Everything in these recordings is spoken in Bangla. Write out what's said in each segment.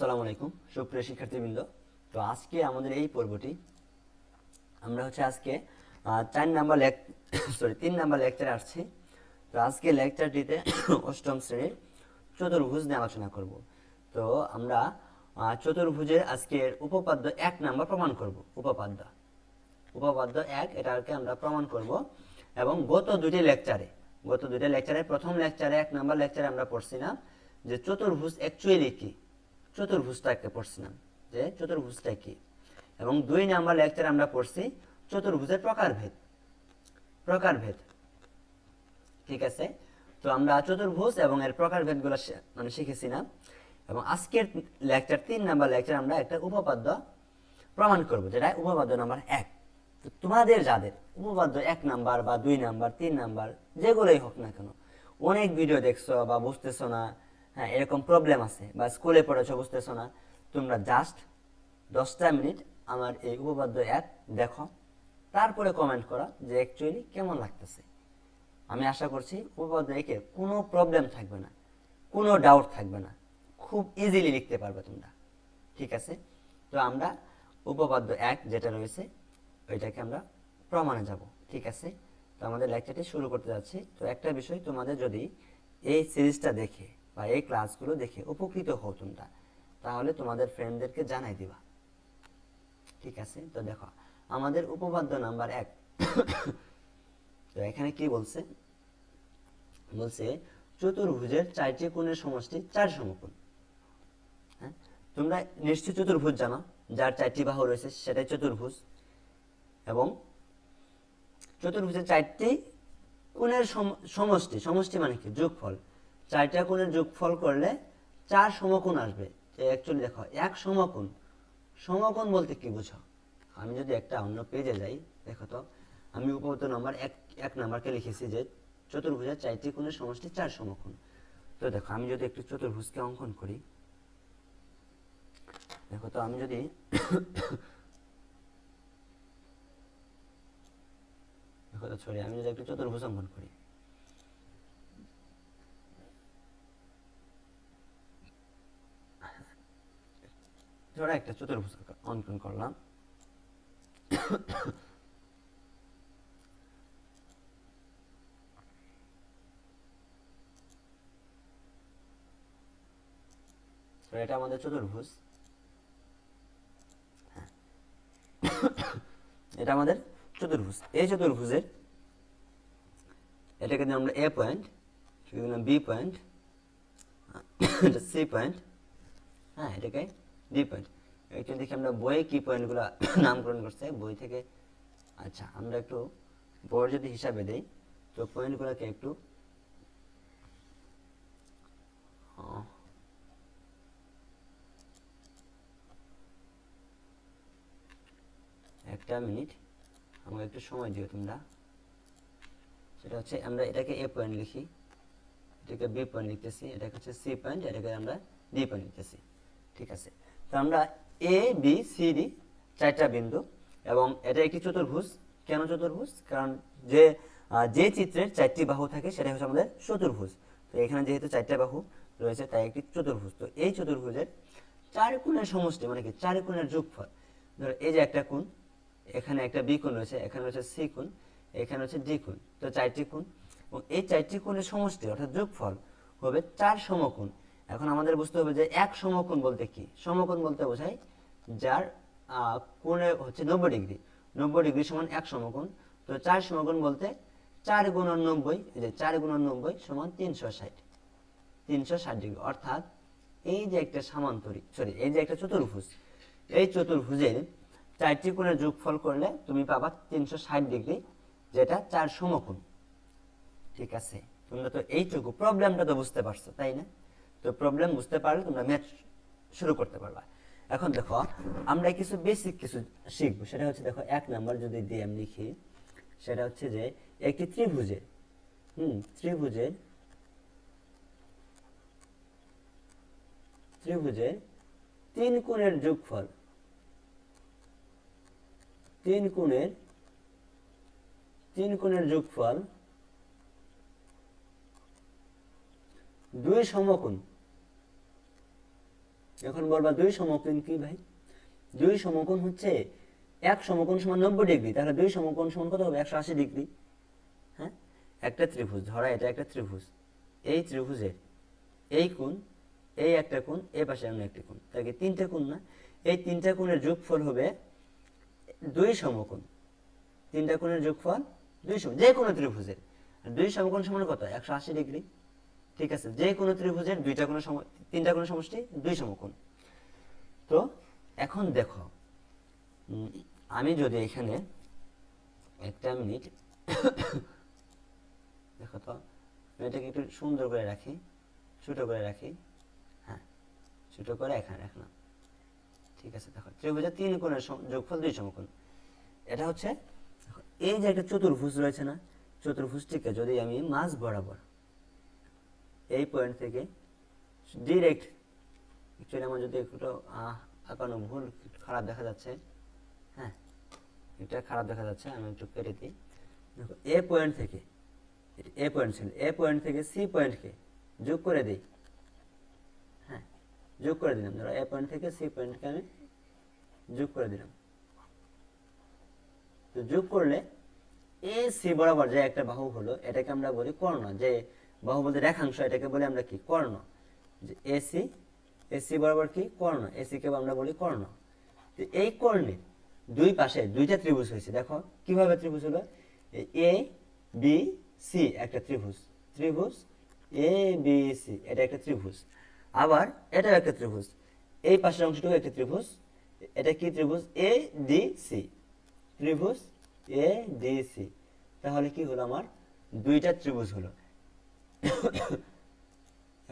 আসসালামু আলাইকুম সুপ্রিয় শিক্ষার্থীবৃন্দ। তো আজকে আমাদের এই পর্বটি আমরা আজকে 3 নাম্বার লেকচারে আসছি। তো আজকে লেকচারটিতে অষ্টম শ্রেণীর চতুর্ভুজ নিয়ে আলোচনা করব। তো আমরা চতুর্ভুজের আজকের উপপাদ্য 1 নাম্বার প্রমাণ করব। উপপাদ্য 1 এটাকে আমরা প্রমাণ করব। এবং গত দুটি লেকচারে প্রথম লেকচারে 1 নাম্বার লেকচারে আমরা পড়ছিলাম যে চতুর্ভুজ অ্যাকচুয়ালি কি, চতুর্ভুজটাকে পড়ছিলাম যে চতুর্ভুজটা কি। এবং 2 নাম্বার লেকচারে আমরা পড়ছি চতুর্ভুজের প্রকারভেদ। ঠিক আছে, তো আমরা চতুর্ভুজ এবং এর প্রকারভেদগুলো শিখেছিলাম। এবং আজকের লেকচার 3 নাম্বার লেকচার আমরা একটা উপপাদ্য প্রমাণ করব, যেটা উপপাদ্য নাম্বার 1। তো তোমাদের যাদের উপপাদ্য 1 নাম্বার বা 2 নাম্বার 3 নাম্বার যেগুলোই হোক না কেন, অনেক ভিডিও দেখছো বা বুঝতেছো না, হ্যাঁ এরকম প্রবলেম আছে, বা স্কুলে পড়েছো বুঝতেছো না, তোমরা জাস্ট 10টা মিনিট আমার এই উপপাদ্য 1 দেখো, তারপরে কমেন্ট করো যে অ্যাকচুয়ালি কেমন লাগতেছে। আমি আশা করছি উপপাদ্য 1-এ কোনো প্রবলেম থাকবে না, কোনো ডাউট থাকবে না, খুব ইজিলি লিখতে পারবে তোমরা। ঠিক আছে, তো আমরা উপপাদ্য 1 যেটা রয়েছে ওইটাকে আমরা প্রমাণে যাব। ঠিক আছে, তো আমাদের লেকচারটি শুরু করতে যাচ্ছি। তো একটা বিষয়, তোমাদের যদি এই সিরিজটা দেখে বা এই ক্লাসগুলো দেখে উপকৃত হও তোমরা, তাহলে তোমাদের ফ্রেন্ডদেরকে জানাই দিবা। ঠিক আছে, তো দেখো আমাদের উপপাদ্য নাম্বার 1। তো এখানে কি বলছে চতুর্ভুজের 4টি কোণের সমষ্টি 4 সমকোণ। হ্যাঁ, তোমরা নিশ্চয় চতুর্ভুজ জানো, যার 4টি বাহু রয়েছে সেটাই চতুর্ভুজ। এবং চতুর্ভুজের 4টি কোণের সমষ্টি মানে কি? যোগফল। 4টা কোণের যোগফল করলে 4 সমকোণ আসবে। অ্যাকচুয়ালি দেখো, এক সমকোণ বলতে কি বুঝো? আমি যদি একটা অন্য পেজে যাই, দেখো তো আমি উপপাদ্য নাম্বার 1 নাম্বারকে লিখেছি যে চতুর্ভুজের 4টি কোণের সমষ্টি 4 সমকোণ। তো দেখো আমি যদি একটু চতুর্ভুজকে অঙ্কন করি, দেখো তো আমি যদি আমি যদি একটু চতুর্ভুজ অঙ্কন করি, ধরো একটা চতুর্ভুজ অঙ্কন করলাম। তো এটা আমাদের চতুর্ভুজ। এটা আমাদের চতুর্ভুজ। এই চতুর্ভুজের এটাকে দিলাম আমরা এ পয়েন্ট, এটাকে দিলাম বি পয়েন্ট, এটা সি পয়েন্ট, হ্যাঁ এটাকে ডি পয়েন্ট। একটু দেখি আমরা বইয়ে কি পয়েন্টগুলো নামকরণ করছে বই থেকে। আচ্ছা, আমরা একটু বড় যদি হিসাবে দেই, তো পয়েন্টগুলোকে একটু একটা মিনিট আমাকে একটু সময় দিও তোমরা। সেটা আমরা এটাকে এ পয়েন্ট লিখি, এটাকে বি পয়েন্ট লিখতেছি, এটাকে সি পয়েন্ট, এটাকে আমরা ডি পয়েন্ট লিখতেছি। ঠিক আছে, তো আমরা এ বি সি ডি 4টা বিন্দু, এবং এটা একটি চতুর্ভুজ। কেন চতুর্ভুজ? কারণ যে চিত্রের 4টি বাহু থাকে সেটা হচ্ছে আমাদের চতুর্ভুজ। তো এখানে যেহেতু 4টা বাহু রয়েছে তাই একটি চতুর্ভুজ। তো এই চতুর্ভুজের 4 কোণের সমষ্টি মানে কি? 4 কোণের যোগফল। ধরো এই যে একটা কোণ, এখানে একটা বি কোণ রয়েছে, এখানে রয়েছে সি কোণ, এখানে হচ্ছে ডি কোণ। তো 4টি কোণ, এবং এই 4টি কোণের সমষ্টি অর্থাৎ যোগফল হবে 4 সমকোণ। এখন আমাদের বুঝতে হবে যে এক সমকোণ বলতে কি? সমকোণ বলতে বোঝায় যার কোণে হচ্ছে 90 ডিগ্রি। 90 ডিগ্রি সমান এক সমকোণ। তো 4 সমকোণ বলতে 4 গুণন 90, এই যে 4 গুণন 90 সমান 360 ডিগ্রি। অর্থাৎ এই যে একটা এই যে একটা চতুর্ভুজ, এই চতুর্ভুজের 4টি কোণের যোগফল করলে তুমি পাবা 360 ডিগ্রি, যেটা 4 সমকোণ। ঠিক আছে, তোমরা তো এইটুকু প্রবলেমটা তো বুঝতে পারছো, তাই না? তো প্রবলেম বুঝতে পারলে তোমরা ম্যাথ শুরু করতে পারবা। এখন দেখো আমরা বেসিক কিছু শিখবো। সেটা হচ্ছে দেখো 1 নাম্বার যদি দিয়ে আমি লিখি, সেটা হচ্ছে যে একটি ত্রিভুজের ত্রিভুজের 3 কোণের যোগফল, 3 কোণের যোগফল 2 সমকোণ এখন বলবা দুই সমকোণ কি ভাই? দুই সমকোণ হচ্ছে এক সমকোণ সমান 90 ডিগ্রি, তাহলে দুই সমকোণ সমান কত হবে? 180 ডিগ্রি। হ্যাঁ, একটা ত্রিভুজ ধরা, এটা একটা ত্রিভুজ, এই ত্রিভুজের এই কোণ, এই একটা কোণ, এই পাশে অন্য একটি কোণ, তাকে তিনটা কোণ না? এই তিনটা কোণের যোগফল হবে দুই সমকোণ। তিনটা কোণের যোগফল দুই সম, যে কোনো ত্রিভুজের দুই সমকোণ সমান কত? 180 ডিগ্রি। ঠিক আছে, যে কোনো ত্রিভুজের দুইটা কোণের তিনটা কোণের সমষ্টি দুই সমকোণ। তো এখন দেখো, আমি যদি এখানে একটা মিনিট দেখো তো, আমি এটাকে একটু সুন্দর করে রাখি, ছোট করে রাখি। হ্যাঁ, ছোট করে এখানে রাখলাম। ঠিক আছে, দেখো ত্রিভুজের তিন কোণের যোগফল দুই সমকোণ। এটা হচ্ছে, এই যে একটা চতুর্ভুজ রয়েছে না, চতুর্ভুজটিকে যদি আমি মাঝ বরাবর এই পয়েন্ট থেকে ডিরেক্ট, অ্যাকচুয়ালি আমার যদি একটু আঁকানো ভুল, খারাপ দেখা যাচ্ছে, হ্যাঁ এটা খারাপ দেখা যাচ্ছে, আমি একটু কেটে দিই। দেখো এ পয়েন্ট থেকে, এ পয়েন্ট ছিল, এ পয়েন্ট থেকে সি পয়েন্টকে যোগ করে দিই। হ্যাঁ, যোগ করে দিলাম, ধরো এ পয়েন্ট থেকে সি পয়েন্টকে আমি যোগ করে দিলাম। তো যোগ করলে এ সি বরাবর যে একটা বাহু হলো, এটাকে আমরা বলি কর্ণ। যে বাহু বলতে রেখাংশ, এটাকে বলি আমরা কি? কর্ণ। যে এসি, এসি বরাবর কি? কর্ণ। এসি কে আমরা বলি কর্ণ। তো এই কর্ণের দুই পাশে দুইটা ত্রিভুজ হয়েছে। দেখো কিভাবে ত্রিভুজ হলো? এ বি সি একটা ত্রিভুজ, ত্রিভুজ এ বি সি, এটা একটা ত্রিভুজ। আবার এটাও একটা ত্রিভুজ, এই পাশের অংশটুকু একটা ত্রিভুজ। এটা কি ত্রিভুজ? এ ডি সি, ত্রিভুজ এ ডি সি। তাহলে কি হলো? আমার দুইটা ত্রিভুজ হলো।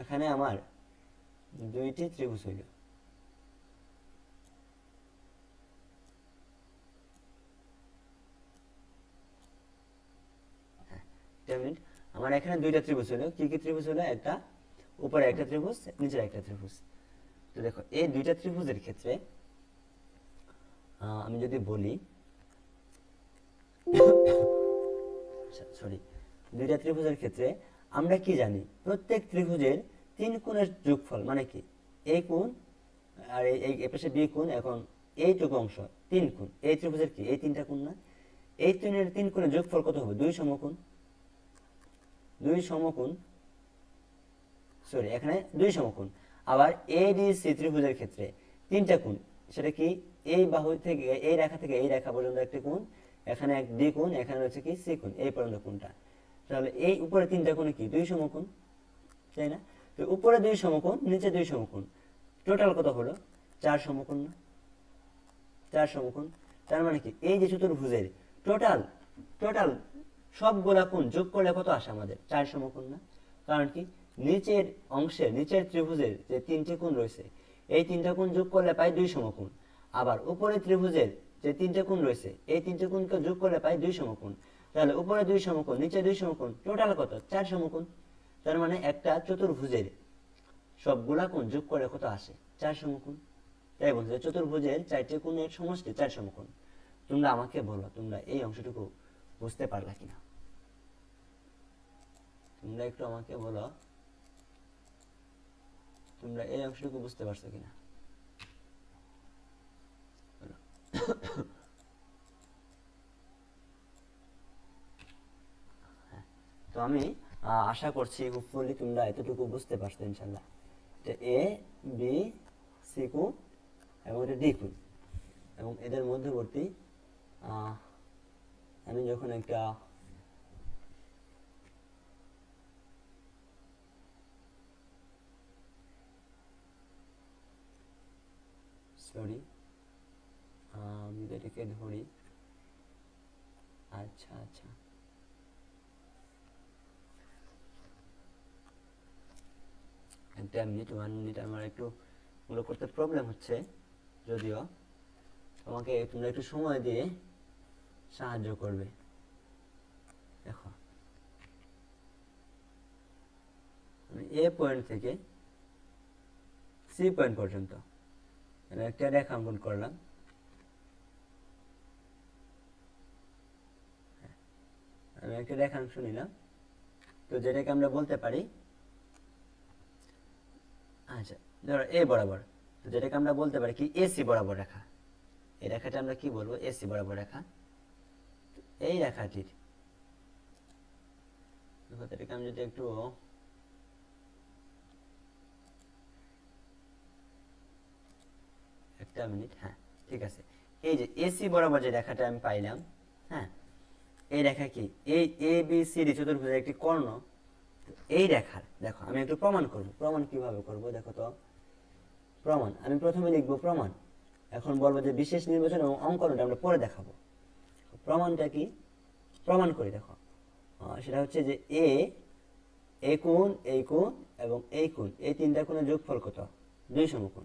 এখানে আমার দুইটি ত্রিভুজ হইল। আমার এখানে দুইটা ত্রিভুজ হলো। কি কি ত্রিভুজ হলো? একটা উপরে একটা ত্রিভুজ, নিচের একটা ত্রিভুজ। তো দেখো এই দুইটা ত্রিভুজের ক্ষেত্রে আমি যদি বলি, সরি, দুইটা ত্রিভুজের ক্ষেত্রে আমরা কি জানি? প্রত্যেক ত্রিভুজের তিন কোণের যোগফল মানে কি? এই কোণ আর এই পাশে বি কোণ, এখন এইটুকু অংশ তিন কোণ। এই ত্রিভুজের কি? এই তিনটা কোণ না? এই তিন কোণের যোগফল কত হবে? দুই সমকোণ। দুই সমকোণ, সরি, এখানে দুই সমকোণ। আবার এ ডি সি ত্রিভুজের ক্ষেত্রে তিনটা কোণ, সেটা কি? এই বাহু থেকে এই রেখা থেকে এই রেখা পর্যন্ত একটা কোণ, এখানে এক ডি কোণ, এখানে রয়েছে কি? সি কোণ, এই পর্যন্ত কোণটা। তাহলে এই উপরে তিনটা কোণে কি? দুই সমকোণ, তাই না? তো উপরে দুই সমকোণ, নিচে দুই সমকোণ, টোটাল কত হলো? চার সমকোণ না? চার সমকোণ। তার মানে কি? এই যে চতুর্ভুজের টোটাল টোটাল সবগুলা কোণ যোগ করলে কত আসে আমাদের? চার সমকোণ না? কারণ কি? নিচের অংশে, নিচের ত্রিভুজের যে তিনটি কোণ রয়েছে, এই তিনটা কোণ যোগ করলে পাই দুই সমকোণ। আবার উপরে ত্রিভুজের যে তিনটে কোণ রয়েছে, এই তিনটে কোণকে যোগ করলে পাই দুই সমকোণ। তাহলে উপরে দুই সমকোণ, নিচে দুই সমকোণ, টোটাল কত? চার সমকোণ। তার মানে একটা চতুর্ভুজের সবগুলা কোণ যোগ করে কত আসে? চার সমকোণ। তাই বলছে চতুর্ভুজের চারটে কোণের সমষ্টি চার সমকোণ। তোমরা আমাকে বলো, তোমরা এই অংশটুকু বুঝতে পারলা কিনা? তোমরা একটু আমাকে বলো, তোমরা এই অংশটুকু বুঝতে পারছো কিনা? তো আমি আশা করছি হোপফুলি তোমরা এতটুকু বুঝতে পারছো ইনশাল্লাহ। এ বি সি কোণ এবং এটা ডি কোণ, এবং এদের মধ্যবর্তী আমি যখন একটা সরি, আমি এটাকে ধরি। আচ্ছা আচ্ছা, একটা মিনিট, 1 মিনিট, আমার একটু ওগুলো করতে প্রবলেম হচ্ছে, যদিও তোমাকে তোমরা একটু সময় দিয়ে সাহায্য করবে। দেখো আমি এ পয়েন্ট থেকে সি পয়েন্ট পর্যন্ত আমি একটা রেখা অঙ্কন করলাম। আমি একটা রেখাংশ নিলাম, তো যেটাকে আমরা বলতে পারি, আচ্ছা ধরো এ বরাবর, তো যেটাকে আমরা বলতে পারি কি এসি বরাবর রেখা। এই রেখাটা আমরা কি বলবো, এসি বরাবর রেখা। এই রেখাটির এটাকে আমি যদি একটু একটা মিনিট, হ্যাঁ ঠিক আছে। এই যে এসি বরাবর যে রেখাটা আমি পাইলাম, হ্যাঁ এই রেখা কি, এই এ বি সি ডি চতুর্ভুজের একটি কর্ণ। এই রেখার দেখো আমি একটু প্রমাণ করব। প্রমাণ কিভাবে করব দেখো তো। প্রমাণ আমি প্রথমে লিখবো প্রমাণ, এখন বলবো যে বিশেষ নির্বাচন এবং অঙ্কনটা আমরা পরে দেখাবো। প্রমাণটা কি, প্রমাণ করি দেখো। সেটা হচ্ছে যে এই কোণ, এই কোণ এবং এই কোণ, এই তিনটা কোণের যোগফল কত, 2 সমকোণ।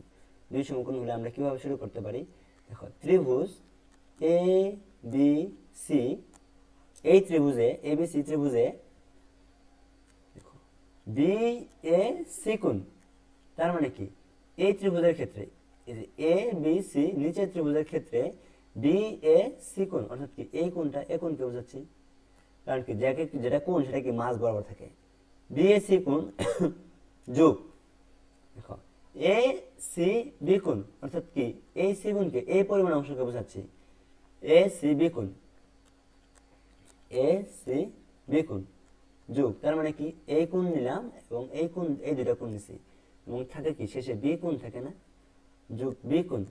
2 সমকোণ হলে আমরা কিভাবে শুরু করতে পারি দেখো। ত্রিভুজ এ বি সি, এই ত্রিভুজে এ বি সি ত্রিভুজে দেখো বি এ সি কোণ, তার মানে কি এই ত্রিভুজের ক্ষেত্রে এই যে এ বি সি নিচের ত্রিভুজের ক্ষেত্রে বি এ সি কোণ, অর্থাৎ কি এই কোণটা এই কোণকে বোঝাচ্ছি। কারণ কি যেটা কোণ সেটা কি মাঝ বরাবর থাকে। বি এ সি কোণ যোগ দেখো এ সি বি কোণ, অর্থাৎ কি এই সি কোণকে এই পরিমাণ অংশকে বোঝাচ্ছি। এ সি বি কোণ, এ সি বি কোণ যোগ, তার মানে কি এই কোণ নিলাম এবং এই কোণ, এই দুটা কোণ নিছি এবং থাকে কি শেষে বি কোণ থাকে না, যোগ বি কোণ।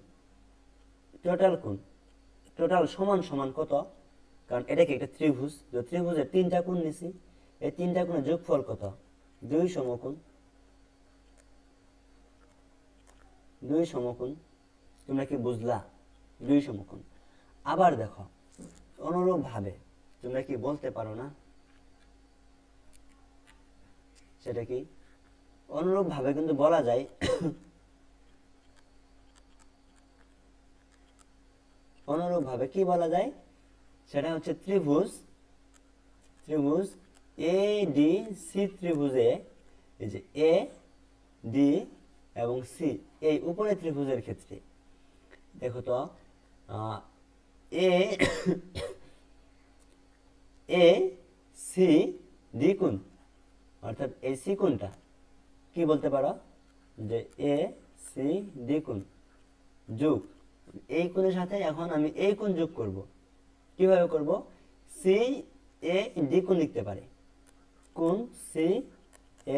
টোটাল কোণ, টোটাল সমান সমান কত, কারণ এটা কি একটা ত্রিভুজ, তো ত্রিভুজের 3টা কোণ নিছি, এই 3টা কোণের যোগফল কত, 2 সমকোণ। 2 সমকোণ, তোমরা কি বুঝলা, 2 সমকোণ। আবার দেখো অনুরূপ ভাবে তোমরা কি বলতে পারো না, সেটা কি অনুরূপ ভাবে কিন্তু বলা যায় অনুরূপ ভাবে কি বলা যায়, সেটা হচ্ছে ত্রিভুজ এ ডি সি ত্রিভুজে এই যে এ ডি এবং সি, এই উপরে ত্রিভুজের ক্ষেত্রে দেখো তো এ এ সি ডি কোণ, অর্থাৎ এই সি কোণটা কি বলতে পারো যে এ সি ডি কোণ যোগ এই কোণের সাথে এখন আমি এই কোণ যোগ করব। কিভাবে করব, সি এ ডি কোণ লিখতে পারে। কোণ সি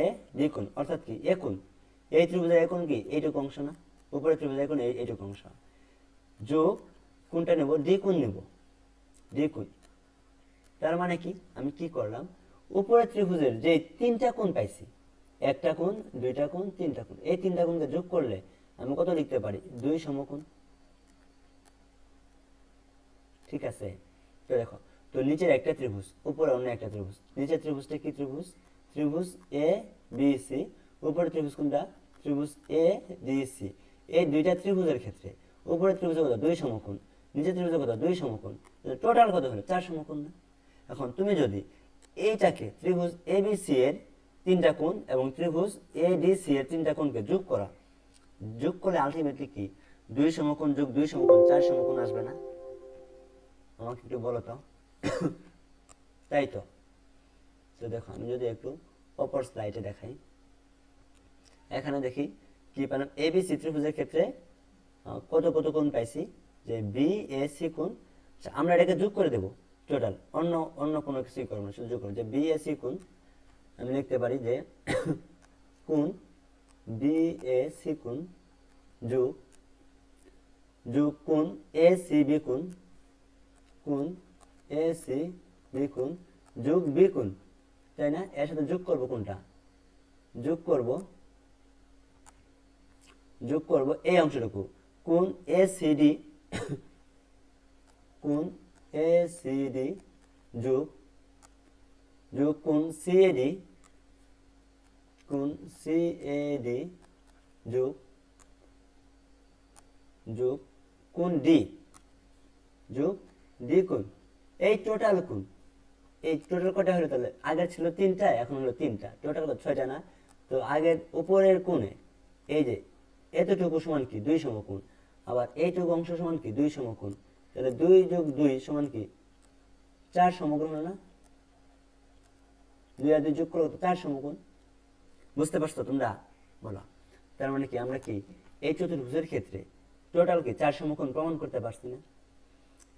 এ ডি কোণ, অর্থাৎ কি এ কোণ, এই ত্রিভুজের এ কোণ কি এইটুকু অংশ না, উপরে ত্রিভুজের এ কোণ এইটুকু অংশ, যোগ কোণটা নেব ডি কোণ নেব, ডি কোণ। তার মানে কি আমি কি করলাম, উপরে ত্রিভুজের যে 3টা কোণ পাইছি, একটা কোণ, 2টা কোণ, 3টা কোণ, এই 3টা কোণকে যোগ করলে আমি কত লিখতে পারি, 2 সমকোণ। ঠিক আছে, তো দেখো তো নিচের একটা ত্রিভুজ, উপরে অন্য একটা ত্রিভুজ, নিচের ত্রিভুজটা কি ত্রিভুজ, ত্রিভুজ এ বি সি, উপরে ত্রিভুজ কোনটা, ত্রিভুজ এ ডি সি। এই দুইটা ত্রিভুজের ক্ষেত্রে উপরে ত্রিভুজের কত, 2 সমকোণ, নিচের ত্রিভুজের কত, 2 সমকোণ, টোটাল কত হলো, 4 সমকোণ না। এখন তুমি যদি এইটাকে ত্রিভুজ এ বি সি এর 3টা কোণ এবং ত্রিভুজ এ ডি সি এর 3টা কোণকে যোগ করা, যোগ করলে আলটিমেটলি কি 2 সমকোণ যোগ 2 সমকোণ 4 সমকোণ আসবে না, আমাকে একটু বলো তো তাই তো। তো দেখো আমি যদি একটু অপর স্লাইডে দেখাই, এখানে দেখি কি পেলাম, এ বি সি ত্রিভুজের ক্ষেত্রে কত কত কোণ পাইছি, যে বি এ সি কোণ। আমরা এটাকে যোগ করে দেব টোটাল, অন্য অন্য কোনো কিছুই করবো না, শুধু যোগ করবো যে বি এ সি কোণ। আমি লিখতে পারি যে কোণ বি এ সি কোণ যোগ যোগ কোণ এ সি বি কোণ, কোণ এ সি বি কোণ যোগ বি কোণ, তাই না। এর সাথে যোগ করব কোনটা, যোগ করব এই অংশটুকু, কোণ এ সি ডি, কোণ এ সি ডি যোগ যোগ কোণ সি এ ডি, কোণ সি এ ডি যোগ যোগ কোণ ডি, যোগ ডি কোণ। এই টোটাল কোণ, এই টোটাল কটা হলো তাহলে, আগের ছিল 3টা এখন হলো 3টা, টোটাল কত 6টা না। তো আগের উপরের কোণে এই যে এতটুকু সমান কি 2 সমকোণ, আবার এইটুকু অংশ সমান কি 2 সমকোণ, তাহলে 2 যোগ 2 সমান কি 4 সমকোণ হলো না, 2 আর 2 যোগ করলে 4 সমকোণ। বুঝতে পারছো তোমরা, বলো। তার মানে কি আমরা কি এই চতুর্ভুজের ক্ষেত্রে টোটাল কি 4 সমকোণ প্রমাণ করতে পারছি না?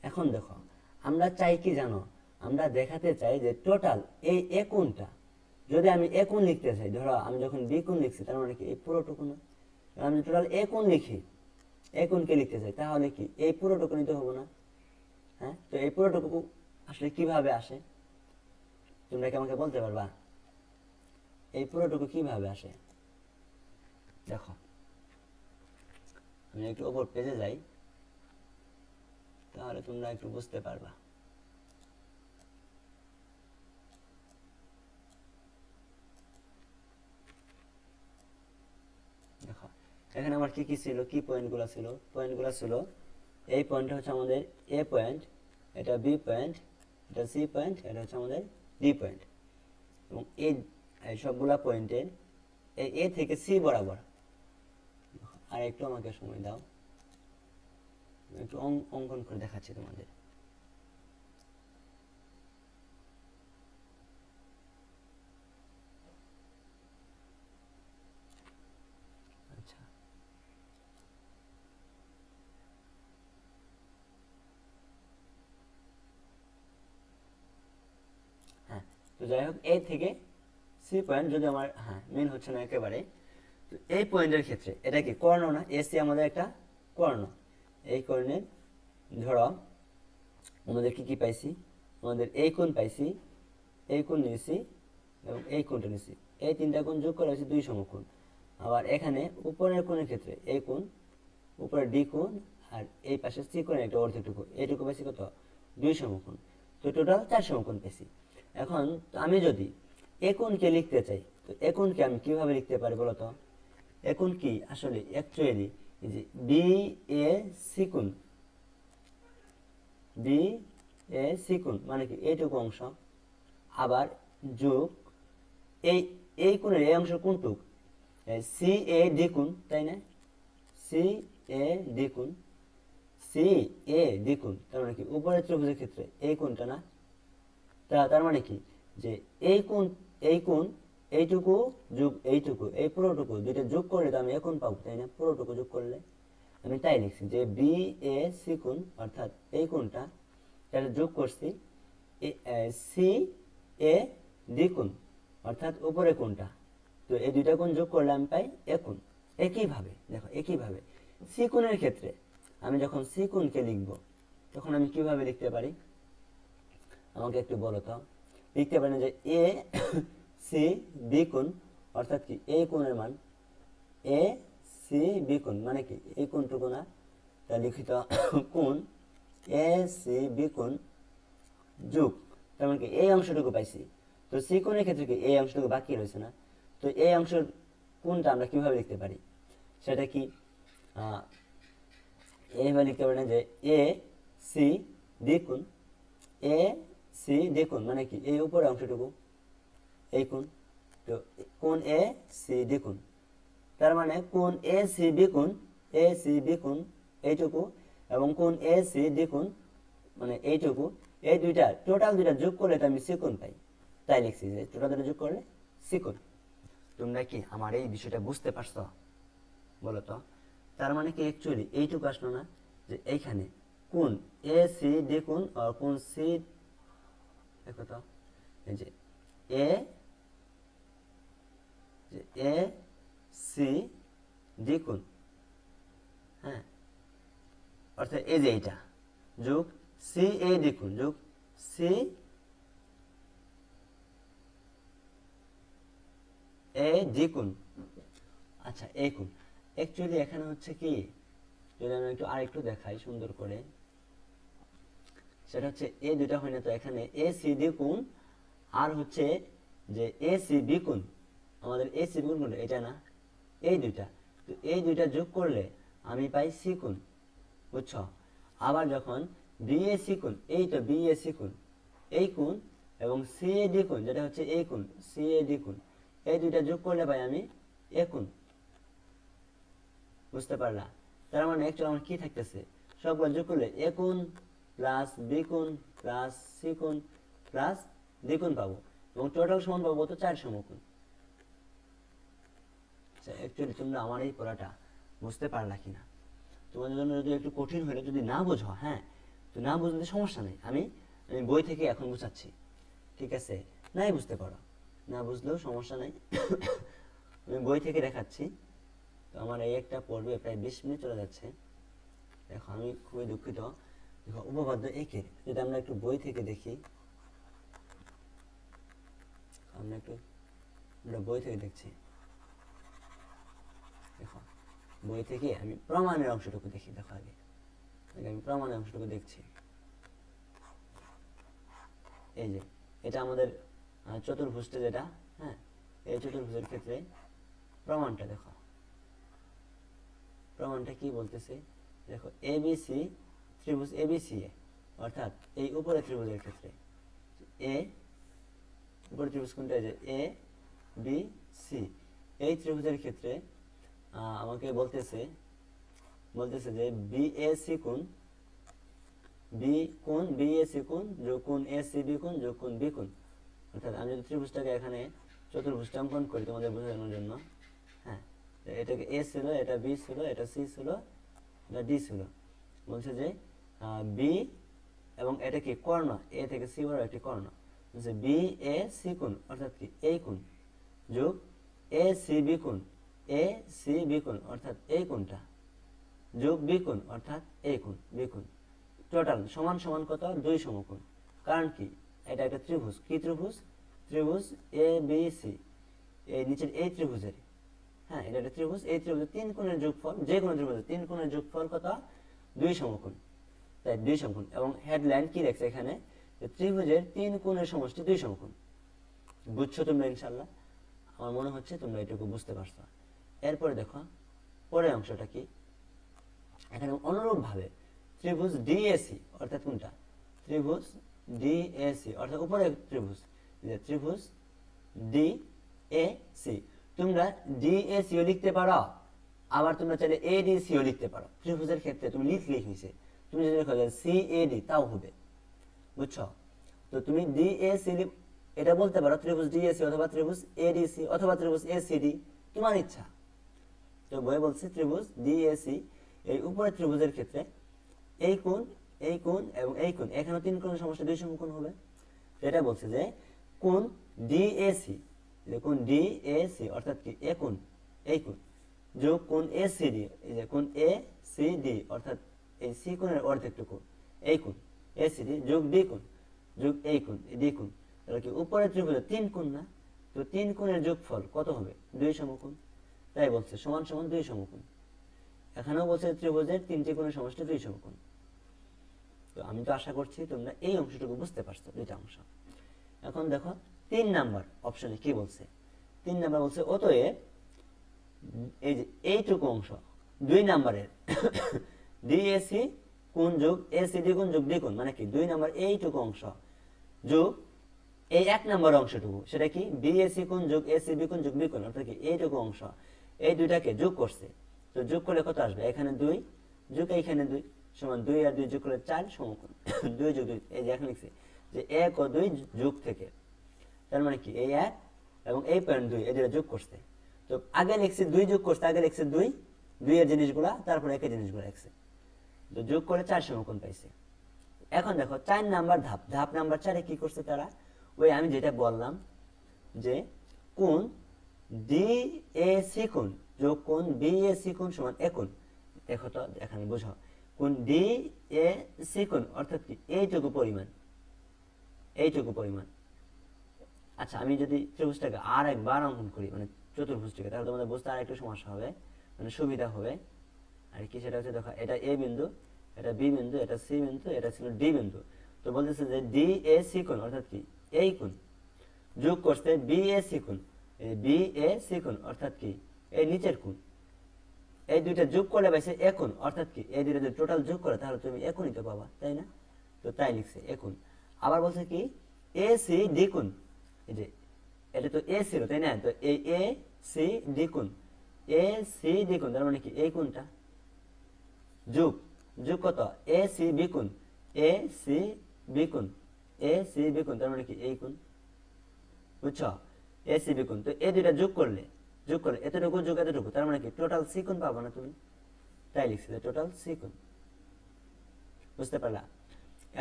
এখন দেখো আমরা চাই কি জানো, আমরা দেখাতে চাই যে টোটাল এই এ কোণটা যদি আমি এ কোণ লিখতে চাই, ধরো আমি যখন বি কোণ লিখছি তার মানে কি এই পুরোটুকু না, আমি টোটাল এ কোণ লিখি, এ কোণকে লিখতে চাই, তাহলে কি এই পুরোটুকু নিতে হবে না? হ্যাঁ, তো এই পুরোটুকু আসলে কিভাবে আসে তোমরা কি আমাকে বলতে পারবা? এই পুরোটুকু কিভাবে আসে? দেখো আমি একটু ওপর পেজে যাই, তাহলে তোমরা একটু বুঝতে পারবা। দেখো এখানে আমার কি কি ছিল, কি পয়েন্টগুলো ছিল? পয়েন্টগুলো ছিল এই পয়েন্টটা হচ্ছে আমাদের এ পয়েন্ট, এটা বি পয়েন্ট, এটা সি পয়েন্ট, এটা হচ্ছে আমাদের ডি পয়েন্ট। এবং এই সবগুলা পয়েন্টের এই এ থেকে সি বরাবর, আর একটু আমাকে সময় দাও, একটু অঙ্কন করে দেখাচ্ছি তোমাদের। আচ্ছা হ্যাঁ, তো যাই হোক এ থেকে সি পয়েন্ট যদি আমার মেন হচ্ছে না একেবারে, তো এই পয়েন্টের ক্ষেত্রে এটা কি কর্ণ না? এসি আমাদের একটা কর্ণ। এই কর্ণের ধরো আমাদের কি কি পাইছি, আমাদের এই কোণ পাইছি, এই কোণ নিয়েছি এবং এই কোণটা নিয়েছি, এই তিনটা কোণ যোগ করা হয়েছে 2 সমকোণ। আবার এখানে উপরের কোণের ক্ষেত্রে এই কোণ, উপরে ডি কোণ, আর এই পাশে সি কোণের একটা অর্ধেকটুকু, এইটুকু পাইছি কত? 2 সমকোণ। তো টোটাল 4 সমকোণ পেয়েছি। এখন আমি যদি এ কোণকে লিখতে চাই, তো এ কোণকে আমি কিভাবে লিখতে পারি বলো তো? এ কোণ কি আসলে অ্যাকচুয়ালি যে বি এ সি কোণ, বি এ সি কোণ মানে কি এইটুকু অংশ, আবার যোগ এই এই কোণের এই অংশ কোনটুক? সি এ ডি কোণ, তাই না? সি এ ডি কোণ, সি এ ডি কোণ, তার মানে কি উপরের ত্রিভুজের ক্ষেত্রে এই কোণটা না? তার মানে কি যে এই কোণ এইটুকু যোগ এইটুকু, এই পুরোটুকু দুইটা যোগ করলে তো আমি কোণ পাবো, তাই না? পুরোটুকু যোগ করলে আমি তাই লিখছি যে বি এ সি কোণ, অর্থাৎ এই কোণটা এটা যোগ করছি সি এ ডি কোণ, অর্থাৎ উপরে কোণটা। তো এই দুইটা কোণ যোগ করলে আমি পাই এ কোণ। একইভাবে দেখো, একইভাবে সি কোণের ক্ষেত্রে আমি যখন সি কোণকে লিখব তখন আমি কিভাবে লিখতে পারি আমাকে একটু বলো তো? লিখতে পারেন যে এ সি বি কোণ, অর্থাৎ কি এই কোণের মান এ সি বি কোণ মানে কি এই কোণটুকু না? তা লিখিত কোণ এ সি বি কোণ যোগ, তার মানে কি এই অংশটুকু পাইছি। তো সি কোণের ক্ষেত্রে কি এই অংশটুকু বাকি রয়েছে না? তো এই অংশের কোণটা আমরা কিভাবে লিখতে পারি? সেটা কি এইভাবে লিখতে পারেন যে এ সি ডি কোণ, এ সি ডি কোণ মানে কি এই উপরের অংশটুকু এই কোণ। তো কোণ এ সি ডি কোণ, তার মানে কোণ এ সি বি কোণ, এ সি বি কোণ এইটুকু, এবং কোণ এ সি ডি কোণ মানে এইটুকু, এই দুইটা টোটাল দুইটা যোগ করলে তো আমি সি কোণ পাই, তাই লিখছি যে টোটাল দুটো যোগ করলে সি কোণ। তোমরা কি আমার এই বিষয়টা বুঝতে পারছো বলো তো? তার মানে কি অ্যাকচুয়ালি এইটুকু আসলো না যে এইখানে কোণ এ সি ডি কোণ আর কোণ সি, দেখো তো এই যে এ এ সি ডি কোণ, হ্যাঁ, অর্থাৎ এই যে এইটা যোগ সি এ ডি কোণ যোগ সি এ ডি কোণ। আচ্ছা এই কোণ অ্যাকচুয়ালি এখানে হচ্ছে কি, যদি আমি একটু আরেকটু দেখাই সুন্দর করে, সেটা হচ্ছে এই দুইটা হয় না তো, এখানে এ সি ডি কোণ আর হচ্ছে যে এ সি বি কোণ, আমাদের এ সি বি কোণ কোনটা? এটা না, এই দুইটা। তো এই দুইটা যোগ করলে আমি পাই সি কোণ, বুঝছো? আবার যখন বি এ সি কোণ, এই তো বি এ সি কোণ এই কোণ, এবং সি এ ডি কোণ যেটা হচ্ছে এই কোণ সি এ ডি কোণ, এই দুইটা যোগ করলে পাই আমি এ কোণ। বুঝতে পারলা? তার মানে অ্যাকচুয়ালি আমার কি থাকতেছে, সবগুলো যোগ করলে এ কোণ প্লাস বি কোণ প্লাস সি কোণ প্লাস ডি কোণ পাবো, এবং টোটাল সমান পাবো তো 4 সমকোণ। অ্যাকচুয়ালি তোমরা আমার এই পড়াটা বুঝতে পারলা কিনা। তোমাদের জন্য যদি একটু কঠিন হলে, যদি না বোঝো, হ্যাঁ, তো না বুঝলে সমস্যা নেই, আমি আমি বই থেকে এখন বোঝাচ্ছি, ঠিক আছে? নাই বুঝতে পারো, না বুঝলেও সমস্যা নেই, আমি বই থেকে দেখাচ্ছি। তো আমার এই একটা পড়বে প্রায় 20 মিনিট চলে যাচ্ছে। দেখো আমি খুবই দুঃখিত। দেখো উপপাদ্য একের যদি আমরা একটু বই থেকে দেখি, আমরা বই থেকে দেখছি। দেখো বই থেকে আমি প্রমাণের অংশটুকু দেখি। দেখো আগে আমি প্রমাণের অংশটুকু দেখছি। এই যে এটা আমাদের চতুর্ভুজটা যেটা, হ্যাঁ, এই চতুর্ভুজের ক্ষেত্রে প্রমাণটা দেখো। প্রমাণটা কি বলতেছে দেখো, এবিসি ত্রিভুজ এবিসি এ, অর্থাৎ এই উপরে ত্রিভুজের ক্ষেত্রে এ, উপরে ত্রিভুজ কোনটা, যে এ বি সি, এই ত্রিভুজের ক্ষেত্রে আমাকে বলতেছে যে বিএসি কোণ, বি কোণ বিএসি কোণ যোগ কোণ এসিবি কোণ যোগ কোণ বি কোণ। অর্থাৎ আমি যদি ত্রিভুজটাকে এখানে চতুর্ভুজটা অঙ্কন করি তোমাদের বোঝানোর জন্য, হ্যাঁ, এটাকে এ ছিল, এটা বি ছিল, এটা সি ছিল, এটা ডি ছিল। বলছে যে বি এবং এটা কি কর্ণ, এ থেকে সি বড় একটি কর্ণ, বলছে বি এ সি কোণ অর্থাৎ কি এই কোণ যোগ এ সি বি কোণ, এ সি বি কোণ অর্থাৎ এই কোণটা, যোগ বি কোণ অর্থাৎ এই কোণ বি কোণ, টোটাল সমান সমান কত, 2 সমকোণ। কারণ কি এটা একটা ত্রিভুজ, কি ত্রিভুজ, ত্রিভুজ এ বি সি, এই নিচের এই ত্রিভুজের, হ্যাঁ, এটা একটা ত্রিভুজ, এই ত্রিভুজের 3 কোণের যোগফল, যে কোনো ত্রিভুজের 3 কোণের যোগফল কত, 2 সমকোণ। তাই 2 সমকোণ, এবং হেডলাইন কি লেখছে এখানে, যে ত্রিভুজের 3 কোণের সমষ্টি 2 সমকোণ। বুঝছো তোমরা ইনশাআল্লাহ? আমার মনে হচ্ছে তোমরা এটুকু বুঝতে পারছো। এরপরে দেখো পরের অংশটা কি, এখানে অনুরূপভাবে ত্রিভুজ ডিএসি, অর্থাৎ কোনটা, ত্রিভুজ ডিএসি অর্থাৎ উপরে ত্রিভুজ, যে ত্রিভুজ ডিএসি, তোমরা ডিএসিও লিখতে পারো, আবার তোমরা চাইলে এডিসিও লিখতে পারো। ত্রিভুজের ক্ষেত্রে তুমি লিখলেই হয়েছে, তুমি যদি লেখো সিএডি তাও হবে, বুঝছো? তো তুমি ডিএসি এটা বলতে পারো, ত্রিভুজ ডিএসি অথবা ত্রিভুজ এডিসি অথবা ত্রিভুজ এসিডি, তোমার ইচ্ছা। তো বই বলছে ত্রিভুজ ডিএসি, এই উপরের ত্রিভুজের ক্ষেত্রে এই কোণ, এই কোণ এবং এই কোণ, এখানে 3 কোণের সমষ্টি 2 সমকোণ হবে। এটা বলছে যে কোণ ডিএসি, যে কোণ ডিএসি অর্থাৎ কি এ কোণ, এই কোণ যোগ কোণ এসিডি, এই যে কোণ এসিডি অর্থাৎ এই সি কোণের অর্ধেকটুকু, এই কোণ এসিডি যোগ ডি কোণ যোগ এই কোণ ডি কোণ। তাহলে কি উপরের ত্রিভুজে 3 কোণ না, তো 3 কোণের যোগফল কত হবে, 2 সমকোণ। তাই বলছে সমান সমান 2 সমকোণ। এখানেও বলছে ত্রিভুজের 3টি কোণের সমষ্টি 2 সমকোণ। তো আমি তো আশা করছি তোমরা এই অংশটুকু বুঝতে পারছো, দুইটা অংশ। এখন দেখো 3 নাম্বার অপশনে কি বলছে। 3 নাম্বার বলছে অতএব এই যে এইটুকু অংশ 2 নাম্বারের ডিএসি কোণ যোগ এসিডি কোণ যোগ ডি কোণ, মানে কি 2 নাম্বার এইটুকু অংশ যোগ এই 1 নাম্বার অংশটুকু, সেটা কি বিএসি কোণ যোগ এসিবি কোণ যোগ বি কোণ, অর্থাৎ কি এইটুকু অংশ, এই দুইটাকে যোগ করছে। তো যোগ করলে কত আসবে, এখানে 2 যোগ এইখানে 2 সমান 2 আর 2 যোগ করলে 4 সমকোণ। 2 যোগ 2, এই যে এখন লিখছে যে 1 ও 2 যোগ থেকে, তার মানে কি এই 1 এবং এই পয়েন্ট 2 এই দুটো যোগ করছে। তো আগে লিখছে 2 যোগ করছে, আগে লিখছে 2 2 এর জিনিসগুলা, তারপর একের জিনিসগুলো লিখছে, তো যোগ করে 4 সমকোণ পাইছে। এখন দেখো 4 নাম্বার ধাপ, ধাপ নাম্বার 4 কি করছে তারা, ওই আমি যেটা বললাম যে কোণ ডিএসি কোণ যোগ কোণ বিএসি কোণ সমান এ কোণ। দেখো তো এখানে বুঝো, কোণ ডিএসি কোণ অর্থাৎ কি এইটুকু পরিমাণ, এইটুকু পরিমাণ। আচ্ছা আমি যদি ত্রিভুজটাকে আর একবার অঙ্কন করি, মানে চতুর্ভুজটাকে, তাহলে তোমাদের বুঝতে আর একটু সমস্যা হবে, মানে সুবিধা হবে আর কি। সেটা হচ্ছে দেখো এটা এ বিন্দু, এটা বি বিন্দু, এটা সি বিন্দু, এটা ছিল ডি বিন্দু। তো বলতেছে যে ডিএসি কোণ অর্থাৎ কি এই কোণ যোগ করতে বিএসি কোণ, এই বিএসি কোণ অর্থাৎ কি এই নিচের কোণ, এই দুইটা যোগ করলে পাইছে এ কোণ, অর্থাৎ কি এই দুইটা যদি টোটাল যোগ করে তাহলে তুমি এ কোণই তো পাবা, তাই না? তো তাই লিখছে এ কোণ। আবার বলছে কি এ সি ডি কোণ, এই যে এটা তো এ ছিল তাই না, তো এই এ সি ডি কোণ, এ সি ডি কোণ তার মানে কি এই কোণটা যোগ, যোগ কত এ সি বি কোণ, এ সি বি কোণ, এ সি বি কোণ তার মানে কি এই কোণ, বুঝছো? এ সি বি কোণ। তো এই দুইটা যোগ করলে এতটুকু যোগ এতটুকু, তার মানে কি টোটাল সি কোণ পাবো না তুমি, তাই লিখছি টোটাল সি কোণ। বুঝতে পারলা?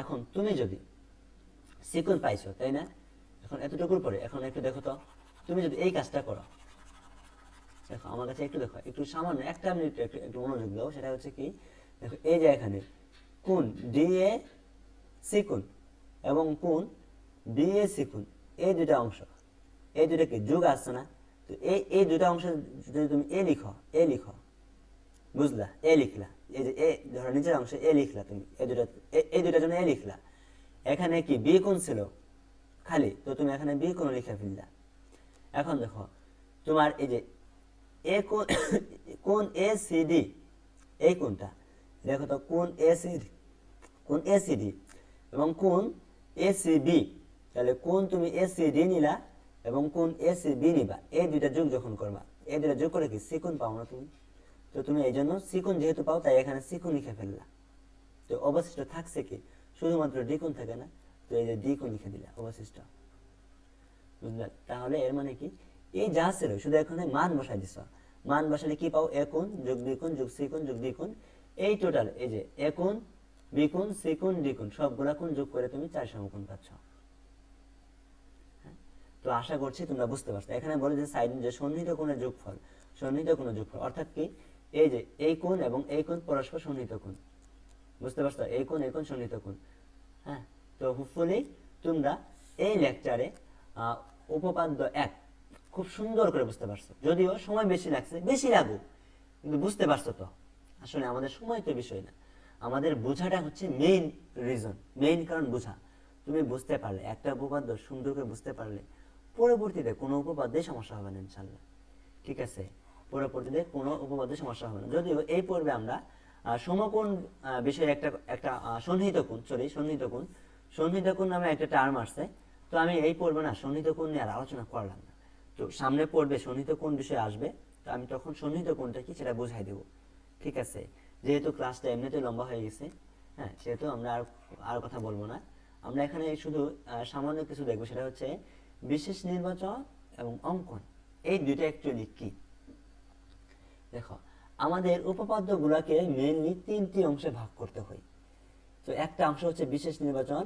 এখন তুমি যদি সি কোণ পাইছো, তাই না? এখন এতটুকুর পরে এখন একটু দেখো তো, তুমি যদি এই কাজটা করো, দেখো আমার কাছে একটু দেখো, একটু সামান্য একটা মিনিট একটু মনোযোগ দাও। সেটা হচ্ছে কি, দেখো এই যে এখানে কোণ ডিএ সি কোণ এবং কোণ ডিএ সি কোণ, এই দুটা অংশ, এই দুটা কি যোগ আসছে না? তো এই দুটা অংশ যদি তুমি এ লিখো, এ লিখো, বুঝলা? এ লিখলা, এই যে এ ধরো নিচের অংশে এ লিখলা তুমি, এই দুটার জন্য এ লিখলা। এখানে কি বি কোণ ছিল খালি, তো তুমি এখানে বি কোণ লিখে ফেললা। এখন দেখো তোমার এই যে এ কোণ কোণ এ সি ডি, এই কোণটা দেখো তো, কোণ এ সি ডি, কোণ এ সি ডি এবং কোণ এ সি বি। তাহলে কোণ তুমি এ সি ডি নিলা এবং কোণ এ সি বি নিবা, এই দুইটা যোগ যখন করবা, এই দুইটা যোগ করে কি সি কোণ পাও না তুমি? তো তুমি এই জন্য সি কোণ যেহেতু পাও, তাই এখানে সি কোণ লিখে ফেললা। তো অবশিষ্ট থাকছে কি, শুধুমাত্র ডি কোণ থাকে না? তো এই যে ডি কোণ লিখে দিলা অবশিষ্ট। বুঝলে? তাহলে এর মানে কি, এই যা ছিল শুধু এখানে মান বসাই দিছ, মান বসালে কি পাও? এ কোণ যোগ বি কোণ যোগ সি কোণ যোগ ডি কোণ, এই টোটাল এই যে এ কোণ বি কোণ সি কোণ ডি কোণ সবগুলা কোণ যোগ করে তুমি 4 সমকোণ পাচ্ছ। তো আশা করছি তোমরা বুঝতে পারছো। এখানে বলে যে সাইড যে সন্নিহিত কোণের যোগফল, সন্নিহিত কোণের যোগফল অর্থাৎ কি, এই যে এই কোণ এবং এই কোণ পরস্পর সন্নিহিত কোণ। বুঝতে পারছো? এই কোণ সন্নিহিত কোণ। হ্যাঁ, তো হোপফুলি তোমরা এই লেকচারে উপপাদ্য 1 খুব সুন্দর করে বুঝতে পারছো। যদিও সময় বেশি লাগছে, বেশি লাগুক, কিন্তু বুঝতে পারছো তো। আসলে আমাদের সময় তো বিষয় না, আমাদের বোঝাটা হচ্ছে মেইন রিজন, মেইন কারণ বোঝা। তুমি বুঝতে পারলে, একটা উপপাদ্য সুন্দর করে বুঝতে পারলে, পরবর্তীতে কোনো উপপাদ্যে সমস্যা হবে না ইনশাল্লাহ। ঠিক আছে? পরবর্তীতে কোনো উপপাদ্যে সমস্যা হবে না। যদিও এই পর্বে আমরা সমকোণ বিষয়ে একটা সন্নিহিত কোণ, সন্নিহিত কোণ নামে একটা টার্ম আসছে। তো আমি এই পর্বে না সন্নিহিত কোণ নিয়ে আর আলোচনা করলাম না। তো সামনে পর্বে সন্নিহিত কোণ বিষয়ে আসবে, তো আমি তখন সন্নিহিত কোণটা কি সেটা বুঝাই দেবো। ঠিক আছে? যেহেতু ক্লাসটা এমনিতেই লম্বা হয়ে গেছে, হ্যাঁ, সেহেতু আমরা আর কথা বলবো না। আমরা এখানে শুধু সামান্য কিছু দেখবো, সেটা হচ্ছে বিশেষ নির্বাচন এবং অঙ্কন। এই দুইটা অ্যাকচুয়ালি কি, দেখো আমাদের উপপাদ্যগুলোকে মেইনলি 3টি অংশে ভাগ করতে হয়। তো একটা অংশ হচ্ছে বিশেষ নির্বাচন,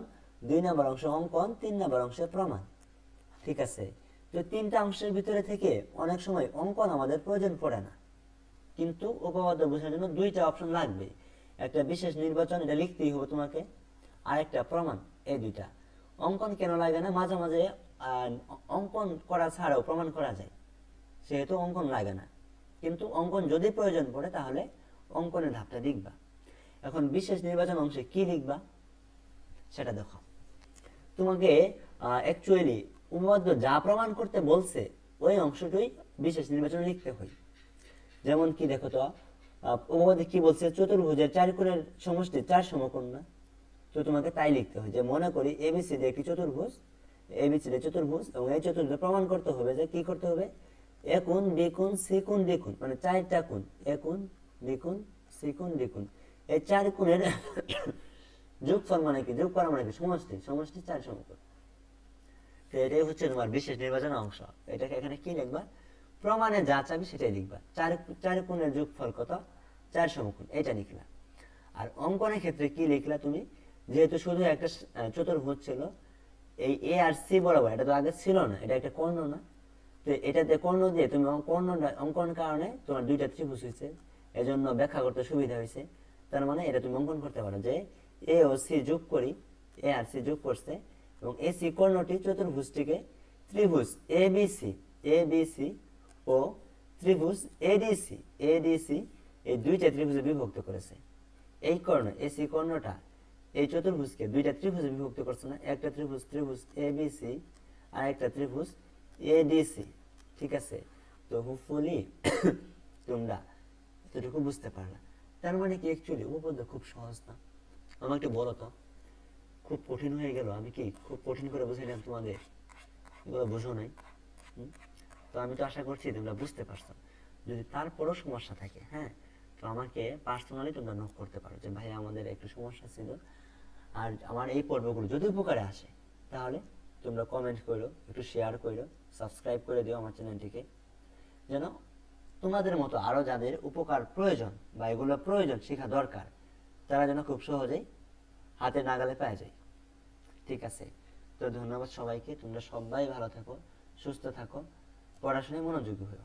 2 নম্বর অংশ অঙ্কন, 3 নম্বর অংশে প্রমাণ। ঠিক আছে? তো 3টা অংশের ভিতরে থেকে অনেক সময় অঙ্কন আমাদের প্রয়োজন পড়ে না, কিন্তু উপপাদ্য বোঝার জন্য 2টা অপশন লাগবে। একটা বিশেষ নির্বাচন, এটা লিখতেই হবে তোমাকে, আর একটা প্রমাণ। এই 2টা অঙ্কন কেন লাগে না, মাঝে মাঝে অঙ্কন করা ছাড়াও প্রমাণ করা যায়, সেহেতু অঙ্কন লাগে না। কিন্তু অঙ্কন যদি প্রয়োজন পড়ে তাহলে অঙ্কনের ধাপটা লিখবা। এখন বিশেষ নির্বাচন অংশে কি লিখবা সেটা দেখো। তোমাকে অ্যাকচুয়ালি উপপাদ্য যা প্রমাণ করতে বলছে ওই অংশটাই বিশেষ নির্বাচনে লিখতে হয়। যেমন কি দেখো তো, উপপাদ্যে কি বলছে, চতুর্ভুজের 4 কোণের সমষ্টি 4 সমকোণ না? তো তোমাকে তাই লিখতে হয় যে মনে করি এবিসিডি একটি চতুর্ভুজ, এবিসিডি চতুর্ভুজ, এবং এই চতুর্ভুজ প্রমাণ করতে হবে যে কি করতে হবে, এ কোণ বি কোণ সি কোণ ডি কোণ, মানে 4টা কোণ, এ কোণ বি কোণ সি কোণ ডি কোণ, এই 4 কোণের যোগফল মানে কি, যোগ করা মানে কি, সমষ্টি, সমষ্টি 4 সমকোণ। তো এটাই হচ্ছে তোমার বিশেষ নির্বাচন অংশ। এটাকে এখানে কি লিখবা, প্রমাণে যা চাবি সেটাই লিখবা। 4 কোণের যোগফল কত, 4 সমকোণ, এটা লিখলা। আর অঙ্কনের ক্ষেত্রে কি লিখলা তুমি, যেহেতু শুধু একটা চতুর্ভুজ ছিল, এই এ আর সি বরাবর, এটা তো আগে ছিল না, এটা একটা কর্ণ না? তো এটাতে কর্ণ দিয়ে তুমি কর্ণটা অঙ্কনের কারণে তোমার 2টা ত্রিভুজ হয়েছে, এজন্য ব্যাখ্যা করতে সুবিধা হয়েছে। তার মানে এটা তুমি অঙ্কন করতে পারো যে এ ও সি যোগ করি, এ আর সি যোগ করছে, এবং এ সি কর্ণটি চতুর্ভুজটিকে ত্রিভুজ এবিসি ও ত্রিভুজ এডিসি এই 2টা ত্রিভুজে বিভক্ত করেছে। এই কর্ণ এসি কর্ণটা এই চতুর্ভুজকে 2টা ত্রিভুজে বিভক্ত করছে না? একটা ত্রিভুজ এবিসি আর একটা ত্রিভুজ এডিসি। ঠিক আছে? তো হোপফুলি তোমরা এতটুকু বুঝতে পারলা। তার মানে কি, অ্যাকচুয়ালি উপপাদ্য খুব সহজ না? আমাকে বলো তো, খুব কঠিন হয়ে গেল? আমি কি খুব কঠিন করে বুঝাইলাম তোমাদের? এগুলো বুঝো নাই? তো আমি তো আশা করছি তোমরা বুঝতে পারছো। যদি তারপরও সমস্যা থাকে, হ্যাঁ, তো আমাকে পার্সোনালি তোমরা নক করতে পারো যে ভাই আমাদের একটু সমস্যা ছিল, আর আমার এই পর্বগুলো যদি উপকারে আসে তাহলে তোমরা কমেন্ট করো, একটু শেয়ার করো, সাবস্ক্রাইব করে দিও আমার চ্যানেলটিকে, যেন তোমাদের মতো আরো যাদের উপকার প্রয়োজন বা এগুলো প্রয়োজন শেখা দরকার, তারা যেন খুব সহজেই হাতে নাগালে পেয়ে যায়। ঠিক আছে, তো ধন্যবাদ সবাইকে। তোমরা সবাই ভালো থাকো, সুস্থ থাকো, পড়াশোনায় মনোযোগী হও।